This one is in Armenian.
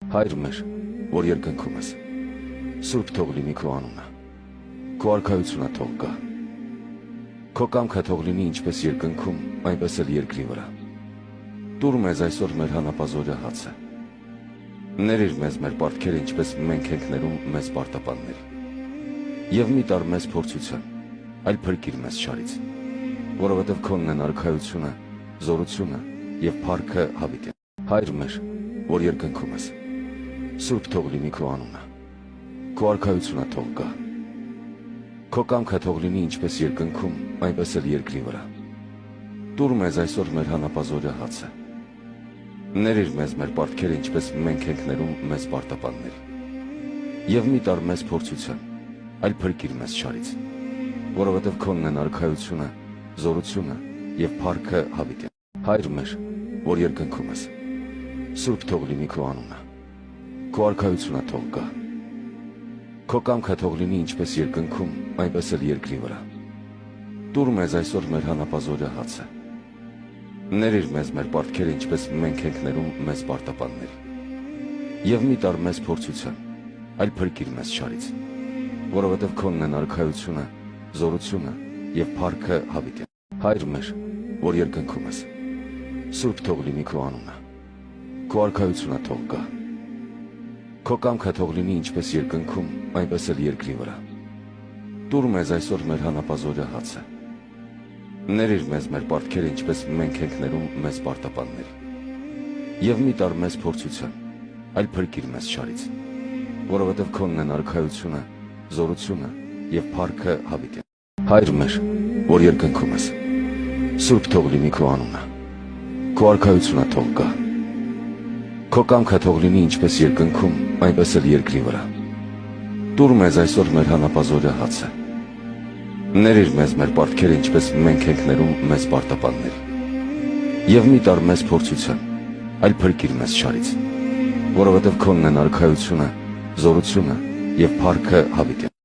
Հայր մեր, որ երկնքում ես, սուրբ թող լինի քո անունը, քո արքայությունը թող գա, քո կամքը թող լինի ինչպես երկնքում, այնպես էլ երկրի վրա։ Տուր մեզ այսօր մեր հանապազօրյա հացը, ներիր մեզ մեր պարտքերը, ինչպես մենք ենք ներում մեզ պարտապաններին, եւ մի տար մեզ փորձության, այլ փրկիր մեզ չարից, որովհետև քոնն են արքայությունը, զորությունը եւ փառքը հավիտին։ Հայր մեր, որ երկնքում ես, սուրբ թող լինի քո անունը, քո արքայությունը թող գա, քո կամքը թող լինի ինչպես երկնքում, այնպես էլ երկրի վրա։ Տուր մեզ այսօր մեր հանապազօրյա հացը, ներիր մեզ մեր պարտքերը, ինչպես մենք ենք ներում մեզ պարտապաններին, եւ մի տար մեզ փորձության, այլ փրկիր մեզ չարից, որովհետև քոնն են արքայությունը, զորությունը եւ փառքը հավիտին։ Հայր մեր, որ երկնքում ես, սուրբ թող լինի քո անունը, քո արքայությունը թող գա, քո կամքը թող լինի ինչպես երկնքում, այնպես էլ երկրի վրա։ Տուր մեզ այսօր մեր հանապազօրյա հացը, ներիր մեզ մեր պարտքերը, ինչպես մենք ենք ներում մեզ պարտապաններին, եւ մի տար մեզ փորձության, այլ փրկիր մեզ չարից, որովհետև քոնն են արքայությունը, զորությունը եւ փառքը հավիտին։ Հայր մեր, որ երկնքում ես, սուրբ թող լինի քո անունը, քո արքայությունը թող գա, քո կամքը թող լինի ինչպես երկնքում, այնպես էլ երկրի վրա։ Տուր մեզ այսօր մեր հանապազօրյա հացը, ներիր մեզ մեր պարտքերը, ինչպես մենք ենք ներում մեզ պարտապաններին, եւ մի տար մեզ փորձության, այլ փրկիր մեզ չարից, որովհետև քոնն են արքայությունը, զորությունը եւ փառքը հավիտին։ Հայր մեր, որ երկնքում ես, սուրբ թող լինի քո անունը, քո արքայությունը թող գա, քո կամքը թող լինի ինչպես երկնքում, այնպես էլ երկրի վրա։ Տուր մեզ այսօր մեր հանապազօրյա հացը, ներիր մեզ մեր պարտքերը, ինչպես մենք ենք ներում մեզ պարտապաններին, եւ մի տար մեզ փորձության, այլ փրկիր մեզ չարից, որովհետև քոնն են արքայությունը, զորությունը եւ փառքը հավիտին։